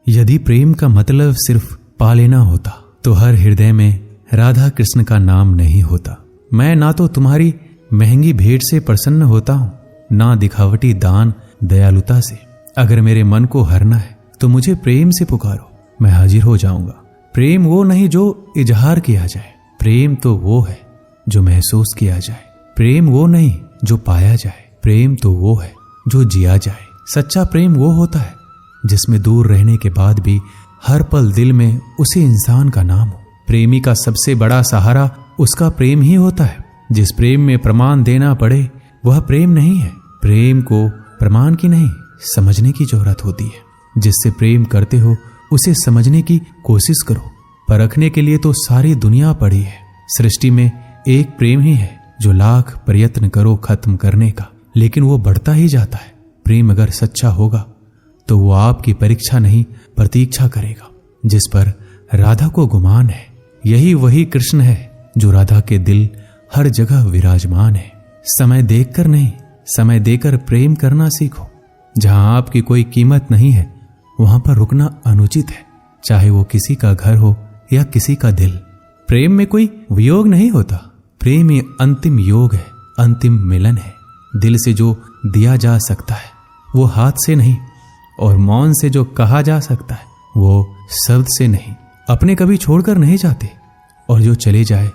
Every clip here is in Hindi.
यदि प्रेम का मतलब सिर्फ पा लेना होता तो हर हृदय में राधा कृष्ण का नाम नहीं होता। मैं ना तो तुम्हारी महंगी भेंट से प्रसन्न होता हूं, ना दिखावटी दान दयालुता से। अगर मेरे मन को हरना है तो मुझे प्रेम से पुकारो, मैं हाजिर हो जाऊंगा। प्रेम वो नहीं जो इजहार किया जाए, प्रेम तो वो है जो महसूस किया जाए। प्रेम वो नहीं जो पाया जाए, प्रेम तो वो है जो जिया जाए। सच्चा प्रेम वो होता है जिसमें दूर रहने के बाद भी हर पल दिल में उसी इंसान का नाम हो। प्रेमी का सबसे बड़ा सहारा उसका प्रेम ही होता है। जिस प्रेम में प्रमाण देना पड़े वह प्रेम नहीं है। प्रेम को प्रमाण की नहीं, समझने की जरूरत होती है। जिससे प्रेम करते हो उसे समझने की कोशिश करो। परखने के लिए तो सारी दुनिया पड़ी है। सृष्टि में एक प्रेम ही है जो लाख प्रयत्न करो खत्म करने का, लेकिन वो बढ़ता ही जाता है। प्रेम अगर सच्चा होगा तो वो आपकी परीक्षा नहीं प्रतीक्षा करेगा। जिस पर राधा को गुमान है यही वही कृष्ण है जो राधा के दिल हर जगह विराजमान है। समय देखकर नहीं, समय देकर प्रेम करना सीखो। जहां आपकी कोई कीमत नहीं है वहां पर रुकना अनुचित है, चाहे वो किसी का घर हो या किसी का दिल। प्रेम में कोई वियोग नहीं होता। प्रेम ही अंतिम योग है, अंतिम मिलन है। दिल से जो दिया जा सकता है वो हाथ से नहीं, और मौन से जो कहा जा सकता है वो शब्द से नहीं। अपने कभी छोड़कर नहीं जाते, और जो चले जाए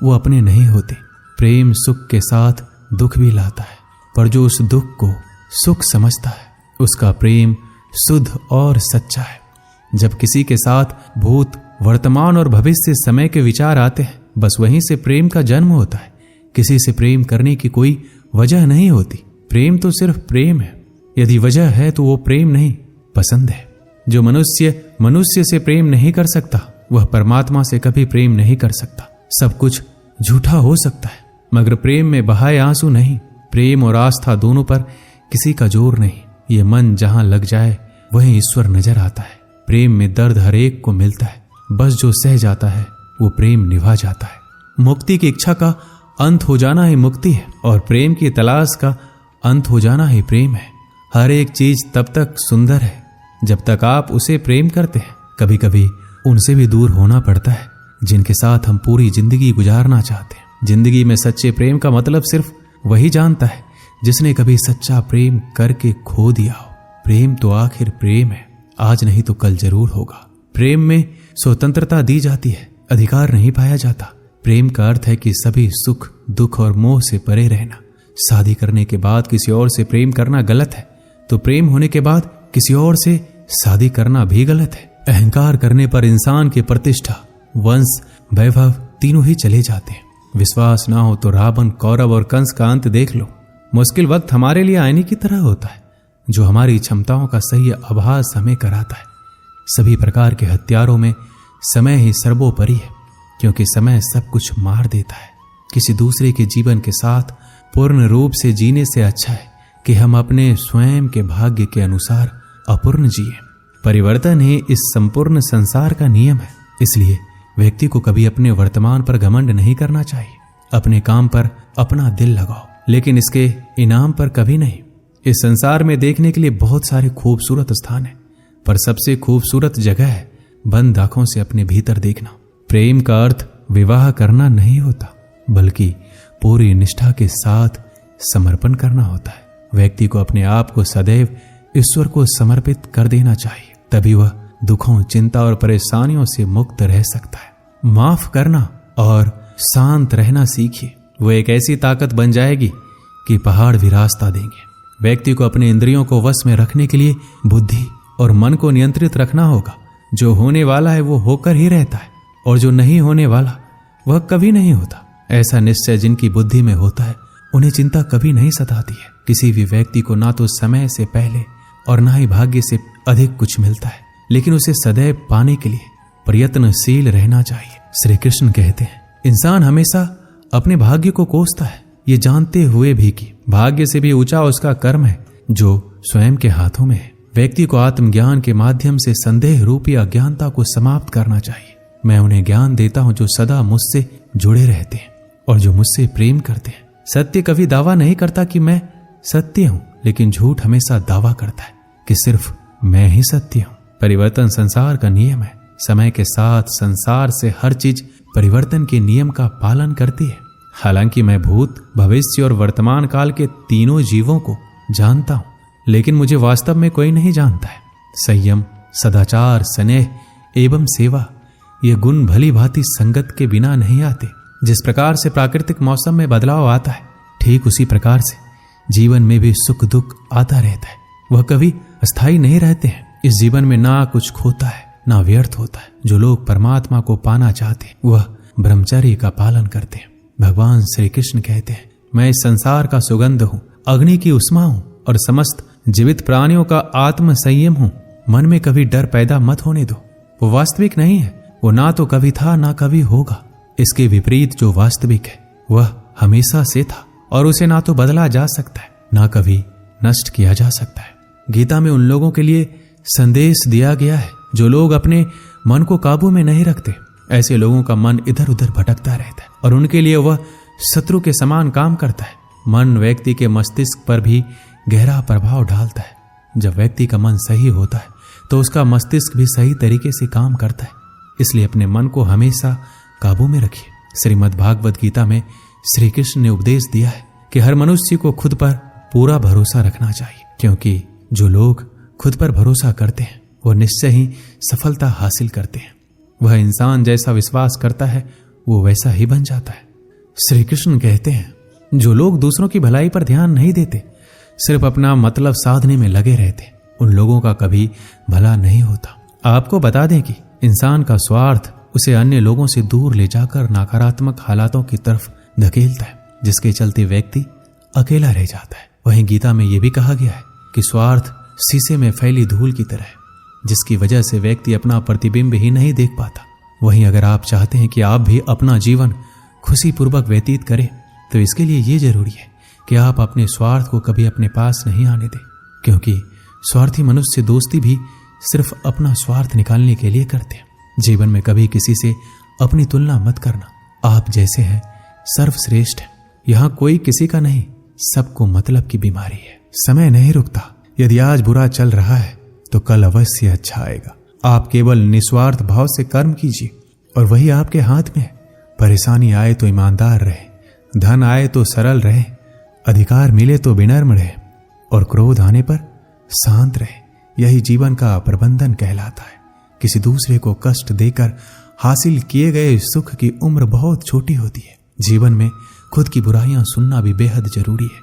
वो अपने नहीं होते। प्रेम सुख के साथ दुख भी लाता है, पर जो उस दुख को सुख समझता है उसका प्रेम शुद्ध और सच्चा है। जब किसी के साथ भूत, वर्तमान और भविष्य समय के विचार आते हैं, बस वहीं से प्रेम का जन्म होता है। किसी से प्रेम करने की कोई वजह नहीं होती। प्रेम तो सिर्फ प्रेम है। यदि वजह है तो वो प्रेम नहीं, पसंद है। जो मनुष्य से प्रेम नहीं कर सकता वह परमात्मा से कभी प्रेम नहीं कर सकता। सब कुछ झूठा हो सकता है मगर प्रेम में बहाए आंसू नहीं। प्रेम और आस्था दोनों पर किसी का जोर नहीं। ये मन जहां लग जाए वहीं ईश्वर नजर आता है। प्रेम में दर्द हर एक को मिलता है, बस जो सह जाता है वो प्रेम निभा जाता है। मुक्ति की इच्छा का अंत हो जाना ही मुक्ति है, और प्रेम की तलाश का अंत हो जाना ही प्रेम है। हर एक चीज तब तक सुंदर है जब तक आप उसे प्रेम करते हैं। कभी कभी उनसे भी दूर होना पड़ता है जिनके साथ हम पूरी जिंदगी गुजारना चाहते हैं। जिंदगी में सच्चे प्रेम का मतलब सिर्फ वही जानता है जिसने कभी सच्चा प्रेम करके खो दिया हो। प्रेम तो आखिर प्रेम है, आज नहीं तो कल जरूर होगा। प्रेम में स्वतंत्रता दी जाती है, अधिकार नहीं पाया जाता। प्रेम का अर्थ है कि सभी सुख, दुख और मोह से परे रहना। शादी करने के बाद किसी और से प्रेम करना गलत है, तो प्रेम होने के बाद किसी और से शादी करना भी गलत है। अहंकार करने पर इंसान की प्रतिष्ठा, वंश, वैभव तीनों ही चले जाते हैं। विश्वास ना हो तो रावण, कौरव और कंस का अंत देख लो। मुश्किल वक्त हमारे लिए आईने की तरह होता है जो हमारी क्षमताओं का सही आभास हमें कराता है। सभी प्रकार के हथियारों में समय ही सर्वोपरि है, क्योंकि समय सब कुछ मार देता है। किसी दूसरे के जीवन के साथ पूर्ण रूप से जीने से अच्छा है कि हम अपने स्वयं के भाग्य के अनुसार अपूर्ण जिए। परिवर्तन ही इस संपूर्ण संसार का नियम है। इसलिए व्यक्ति को कभी अपने वर्तमान पर घमंड नहीं करना चाहिए। अपने काम पर अपना दिल लगाओ, लेकिन इसके इनाम पर कभी नहीं। इस संसार में देखने के लिए बहुत सारे खूबसूरत स्थान हैं, पर सबसे खूबसूरत जगह है बंद आंखों से अपने भीतर देखना। प्रेम का अर्थ विवाह करना नहीं होता, बल्कि पूरी निष्ठा के साथ समर्पण करना होता है। व्यक्ति को अपने आप को सदैव ईश्वर को समर्पित कर देना चाहिए, तभी वह दुखों, चिंता और परेशानियों से मुक्त रह सकता है। माफ करना और शांत रहना सीखिए, वो एक ऐसी ताकत बन जाएगी कि पहाड़ भी रास्ता देंगे। व्यक्ति को अपने इंद्रियों को वश में रखने के लिए बुद्धि और मन को नियंत्रित रखना होगा। जो होने वाला है वो होकर ही रहता है, और जो नहीं होने वाला वह कभी नहीं होता। ऐसा निश्चय जिनकी बुद्धि में होता है उन्हें चिंता कभी नहीं सताती है। किसी भी व्यक्ति को ना तो समय से पहले और ना ही भाग्य से अधिक कुछ मिलता है, लेकिन उसे सदैव पाने के लिए प्रयत्नशील रहना चाहिए। श्री कृष्ण कहते हैं, इंसान हमेशा अपने भाग्य को कोसता है, ये जानते हुए भी कि भाग्य से भी ऊंचा उसका कर्म है जो स्वयं के हाथों में है। व्यक्ति को आत्मज्ञान के माध्यम से संदेह रूपी अज्ञानता को समाप्त करना चाहिए। मैं उन्हें ज्ञान देता हूं जो सदा मुझसे जुड़े रहते हैं और जो मुझसे प्रेम करते हैं। सत्य कभी दावा नहीं करता कि मैं सत्य हूं, लेकिन झूठ हमेशा दावा करता है कि सिर्फ मैं ही सत्य हूं। परिवर्तन संसार का नियम है। समय के साथ संसार से हर चीज परिवर्तन के नियम का पालन करती है। हालांकि मैं भूत, भविष्य और वर्तमान काल के तीनों जीवों को जानता हूं, लेकिन मुझे वास्तव में कोई नहीं जानता है। संयम, सदाचार, स्नेह एवं सेवा ये गुण भली भांति संगत के बिना नहीं आते। जिस प्रकार से प्राकृतिक मौसम में बदलाव आता है, ठीक उसी प्रकार से जीवन में भी सुख दुख आता रहता है। वह कभी अस्थायी नहीं रहते हैं। इस जीवन में ना कुछ खोता है ना व्यर्थ होता है। जो लोग परमात्मा को पाना चाहते हैं वह ब्रह्मचर्य का पालन करते हैं। भगवान श्री कृष्ण कहते हैं, मैं इस संसार का सुगंध हूँ, अग्नि की उष्मा हूँ और समस्त जीवित प्राणियों का आत्म संयम हूँ। मन में कभी डर पैदा मत होने दो। वो वास्तविक नहीं है। वो ना तो कभी था ना कभी होगा। इसके विपरीत जो वास्तविक है वह हमेशा से था और उसे ना तो बदला जा सकता है ना कभी नष्ट किया जा सकता है। गीता में उन लोगों के लिए संदेश दिया गया है जो लोग अपने मन को काबू में नहीं रखते। ऐसे लोगों का मन इधर उधर भटकता रहता है और उनके लिए वह शत्रु के समान काम करता है। मन व्यक्ति के मस्तिष्क पर भी गहरा प्रभाव डालता है। जब व्यक्ति का मन सही होता है तो उसका मस्तिष्क भी सही तरीके से काम करता है। इसलिए अपने मन को हमेशा काबू में रखिए। श्रीमद् भागवत गीता में श्री कृष्ण ने उपदेश दिया है कि हर मनुष्य को खुद पर पूरा भरोसा रखना चाहिए, क्योंकि जो लोग खुद पर भरोसा करते हैं वो निश्चय ही सफलता हासिल करते हैं। वह इंसान जैसा विश्वास करता है वो वैसा ही बन जाता है। श्री कृष्ण कहते हैं, जो लोग दूसरों की भलाई पर ध्यान नहीं देते, सिर्फ अपना मतलब साधने में लगे रहते, उन लोगों का कभी भला नहीं होता। आपको बता दें कि इंसान का स्वार्थ उसे अन्य लोगों से दूर ले जाकर नकारात्मक हालातों की तरफ धकेलता है, जिसके चलते व्यक्ति अकेला रह जाता है। वहीं गीता में यह भी कहा गया है कि स्वार्थ शीशे में फैली धूल की तरह है, जिसकी वजह से व्यक्ति अपना प्रतिबिंब ही नहीं देख पाता। वहीं अगर आप चाहते हैं कि आप भी अपना जीवन खुशीपूर्वक व्यतीत करें, तो इसके लिए ये जरूरी है कि आप अपने स्वार्थ को कभी अपने पास नहीं आने दें, क्योंकि स्वार्थी मनुष्य दोस्ती भी सिर्फ अपना स्वार्थ निकालने के लिए करते हैं। जीवन में कभी किसी से अपनी तुलना मत करना। आप जैसे हैं सर्वश्रेष्ठ है। यहाँ कोई किसी का नहीं, सबको मतलब की बीमारी है। समय नहीं रुकता। यदि आज बुरा चल रहा है तो कल अवश्य अच्छा आएगा। आप केवल निस्वार्थ भाव से कर्म कीजिए और वही आपके हाथ में है। परेशानी आए तो ईमानदार रहे, धन आए तो सरल रहे, अधिकार मिले तो विनम्र रहे और क्रोध आने पर शांत रहे। यही जीवन का प्रबंधन कहलाता है। किसी दूसरे को कष्ट देकर हासिल किए गए सुख की उम्र बहुत छोटी होती है। जीवन में खुद की बुराइयां सुनना भी बेहद जरूरी है,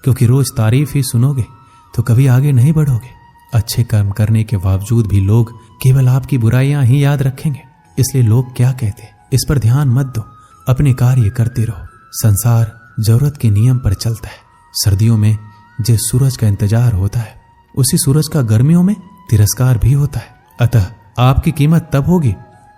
क्योंकि रोज तारीफ ही सुनोगे तो कभी आगे नहीं बढ़ोगे। अच्छे कर्म करने के बावजूद भी लोग केवल आपकी बुराइयां ही याद रखेंगे। इसलिए लोग क्या कहते हैं इस पर ध्यान मत दो, अपने कार्य करते रहो। संसार जरूरत के नियम पर चलता है। सर्दियों में जिस सूरज का इंतजार होता है, उसी सूरज का गर्मियों में तिरस्कार भी होता है। अतः आपकी कीमत तब होगी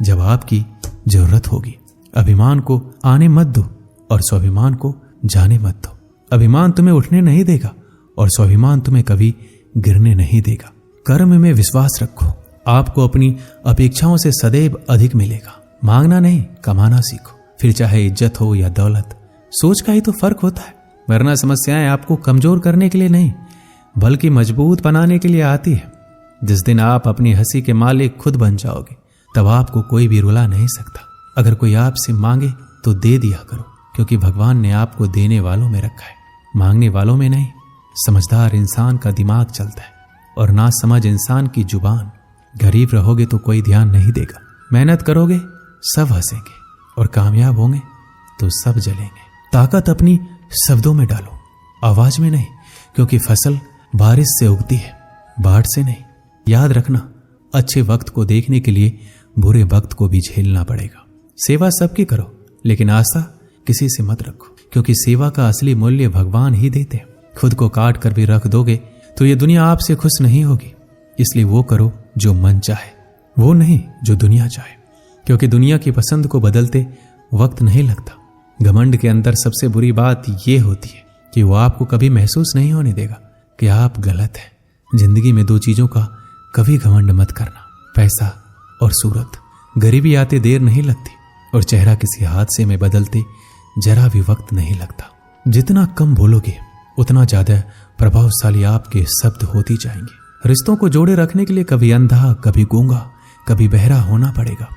जब आपकी जरूरत होगी। अभिमान को आने मत दो और स्वाभिमान को जाने मत दो। अभिमान तुम्हें उठने नहीं देगा और स्वाभिमान तुम्हें कभी गिरने नहीं देगा। कर्म में विश्वास रखो। आपको अपनी अपेक्षाओं से सदैव अधिक मिलेगा। मांगना नहीं, कमाना सीखो। फिर चाहे इज्जत हो या दौलत, सोच का ही तो फर्क होता है। वरना समस्याएं आपको कमजोर करने के लिए नहीं, बल्कि मजबूत बनाने के लिए आती है। जिस दिन आप अपनी हंसी के मालिक खुद बन जाओगे, तब आपको कोई भी रुला नहीं सकता। अगर कोई आपसे मांगे तो दे दिया करो, क्योंकि भगवान ने आपको देने वालों में रखा है, मांगने वालों में नहीं। समझदार इंसान का दिमाग चलता है और ना समझ इंसान की जुबान। गरीब रहोगे तो कोई ध्यान नहीं देगा। मेहनत करोगे सब हंसेंगे और कामयाब होंगे तो सब जलेंगे। ताकत अपनी शब्दों में डालो, आवाज में नहीं, क्योंकि फसल बारिश से उगती है, बाढ़ से नहीं। याद रखना, अच्छे वक्त को देखने के लिए बुरे वक्त को भी झेलना पड़ेगा। सेवा सबकी करो, लेकिन आशा किसी से मत रखो, क्योंकि सेवा का असली मूल्य भगवान ही देते हैं। खुद को काट कर भी रख दोगे तो ये दुनिया आपसे खुश नहीं होगी। इसलिए वो करो जो मन चाहे, वो नहीं जो दुनिया चाहे, क्योंकि दुनिया की पसंद को बदलते वक्त नहीं लगता। घमंड के अंदर सबसे बुरी बात ये होती है कि वो आपको कभी महसूस नहीं होने देगा कि आप गलत हैं। जिंदगी में दो चीजों का कभी घमंड मत करना, पैसा और सूरत। गरीबी आते देर नहीं लगती और चेहरा किसी हादसे में बदलते जरा भी वक्त नहीं लगता। जितना कम बोलोगे उतना ज्यादा प्रभावशाली आपके शब्द होती जाएंगे। रिश्तों को जोड़े रखने के लिए कभी अंधा, कभी गूंगा, कभी बहरा होना पड़ेगा।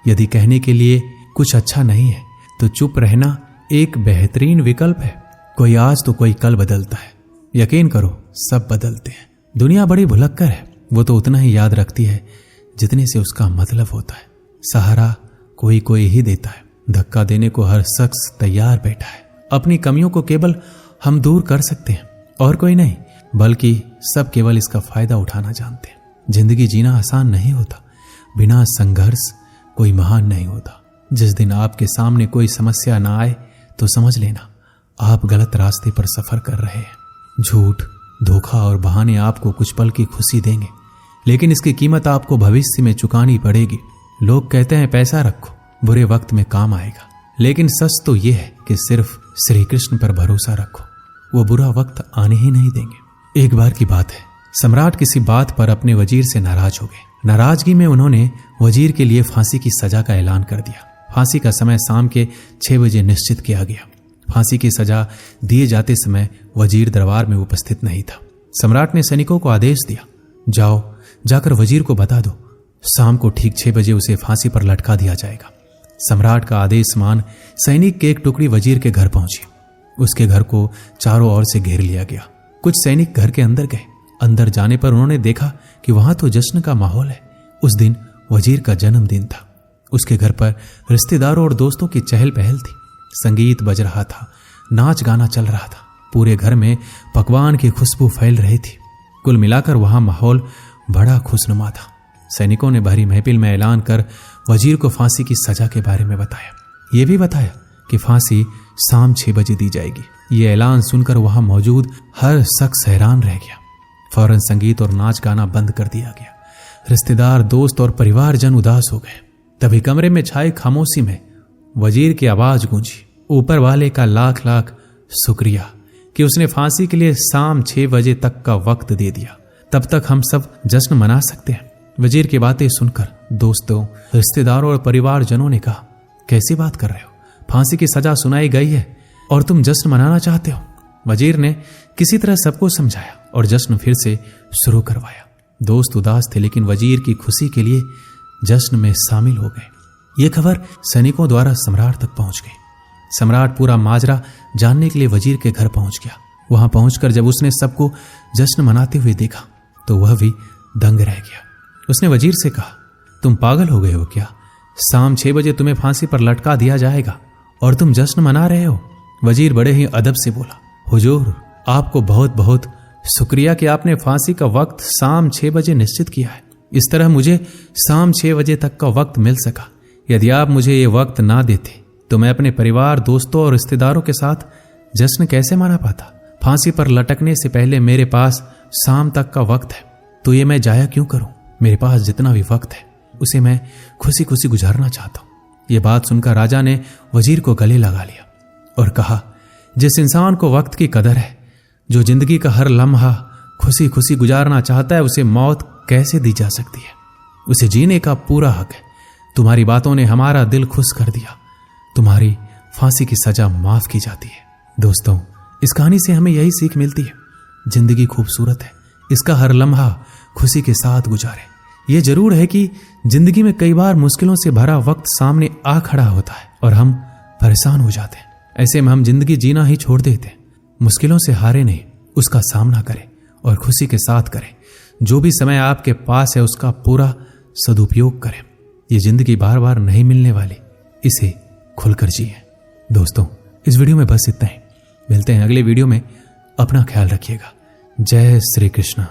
यदि कहने के लिए कुछ अच्छा नहीं है तो चुप रहना एक बेहतरीन विकल्प है। कोई आज तो कोई कल बदलता है। यकीन करो, सब बदलते हैं। दुनिया बड़ी भुलक्कर है, वो तो उतना ही याद रखती है जितने से उसका मतलब होता है। सहारा कोई कोई ही देता है, धक्का देने को हर शख्स तैयार बैठा है। अपनी कमियों को केवल हम दूर कर सकते हैं और कोई नहीं, बल्कि सब केवल इसका फायदा उठाना जानते हैं। जिंदगी जीना आसान नहीं होता, बिना संघर्ष कोई महान नहीं होता। जिस दिन आपके सामने कोई समस्या ना आए तो समझ लेना आप गलत रास्ते पर सफर कर रहे हैं। झूठ, धोखा और बहाने आपको कुछ पल की खुशी देंगे, लेकिन इसकी कीमत आपको भविष्य में चुकानी पड़ेगी। लोग कहते हैं पैसा रखो, बुरे वक्त में काम आएगा, लेकिन सच तो यह है कि सिर्फ श्री कृष्ण पर भरोसा रखो, वो बुरा वक्त आने ही नहीं देंगे। एक बार की बात है, सम्राट किसी बात पर अपने वजीर से नाराज हो गए। नाराजगी में उन्होंने वजीर के लिए फांसी की सजा का ऐलान कर दिया। फांसी का समय शाम के 6 बजे निश्चित किया गया। फांसी की सजा दिए जाते समय वजीर दरबार में उपस्थित नहीं था। सम्राट ने सैनिकों को आदेश दिया, जाओ जाकर वजीर को बता दो, शाम को ठीक 6 बजे उसे फांसी पर लटका दिया जाएगा। सम्राट का आदेश मान सैनिक की एक टुकड़ी वजीर के घर पहुंची। उसके घर को चारों ओर से घेर लिया गया। कुछ सैनिक घर के अंदर गए। अंदर जाने पर उन्होंने देखा कि वहां तो जश्न का माहौल है। उस दिन वजीर का जन्मदिन था। उसके घर पर रिश्तेदारों और दोस्तों की चहल पहल थी। संगीत बज रहा था, नाच गाना चल रहा था, पूरे घर में पकवान की खुशबू फैल रही थी। कुल मिलाकर वहां माहौल बड़ा खुशनुमा था। सैनिकों ने भरी महफिल में ऐलान कर वजीर को फांसी की सजा के बारे में बताया। यह भी बताया कि फांसी शाम 6 बजे दी जाएगी। ये ऐलान सुनकर वहां मौजूद हर शख्स हैरान रह गया। फौरन संगीत और नाच गाना बंद कर दिया गया। रिश्तेदार, दोस्त और परिवारजन उदास हो गए। तभी कमरे में छाई खामोशी में वजीर की आवाज गूंजी, ऊपर वाले का लाख लाख शुक्रिया कि उसने फांसी के लिए शाम 6 बजे तक का वक्त दे दिया। तब तक हम सब जश्न मना सकते हैं। वजीर की बातें सुनकर दोस्तों, रिश्तेदारों और परिवारजनों ने कहा, कैसी बात कर रहे हो? फांसी की सजा सुनाई गई है और तुम जश्न मनाना चाहते हो? वजीर ने किसी तरह सबको समझाया और जश्न फिर से शुरू करवाया। दोस्त उदास थे, लेकिन वजीर की खुशी के लिए जश्न में शामिल हो गए। यह खबर सैनिकों द्वारा सम्राट तक पहुंच गई। सम्राट पूरा माजरा जानने के लिए वजीर के घर पहुंच गया। वहां पहुंचकर जब उसने सबको जश्न मनाते हुए देखा तो वह भी दंग रह गया। उसने वजीर से कहा, तुम पागल हो गए हो क्या? शाम 6 बजे तुम्हें फांसी पर लटका दिया जाएगा और तुम जश्न मना रहे हो? वजीर बड़े ही अदब से बोला, हुजूर, आपको बहुत बहुत शुक्रिया कि आपने फांसी का वक्त शाम 6 बजे निश्चित किया है। इस तरह मुझे शाम 6 बजे तक का वक्त मिल सका। यदि आप मुझे ये वक्त ना देते तो मैं अपने परिवार, दोस्तों और रिश्तेदारों के साथ जश्न कैसे मना पाता? फांसी पर लटकने से पहले मेरे पास शाम तक का वक्त है, तो ये मैं जाया क्यों करूं? मेरे पास जितना भी वक्त है उसे मैं खुशी खुशी गुजारना चाहता हूं। यह बात सुनकर राजा ने वजीर को गले लगा लिया और कहा, जिस इंसान को वक्त की कदर है, जो जिंदगी का हर लम्हा खुशी खुशी गुजारना चाहता है, उसे मौत कैसे दी जा सकती है? उसे जीने का पूरा हक है। तुम्हारी बातों ने हमारा दिल खुश कर दिया। तुम्हारी फांसी की सजा माफ की जाती है। दोस्तों, इस कहानी से हमें यही सीख मिलती है, जिंदगी खूबसूरत है, इसका हर लम्हा खुशी के साथ गुजारें। यह जरूर है कि जिंदगी में कई बार मुश्किलों से भरा वक्त सामने आ खड़ा होता है और हम परेशान हो जाते हैं। ऐसे में हम जिंदगी जीना ही छोड़ देते हैं। मुश्किलों से हारे नहीं, उसका सामना करें और खुशी के साथ करें। जो भी समय आपके पास है उसका पूरा सदुपयोग करें। ये जिंदगी बार बार नहीं मिलने वाली, इसे खुलकर जिए। दोस्तों, इस वीडियो में बस इतना ही। मिलते हैं अगले वीडियो में। अपना ख्याल रखिएगा। जय श्री कृष्ण।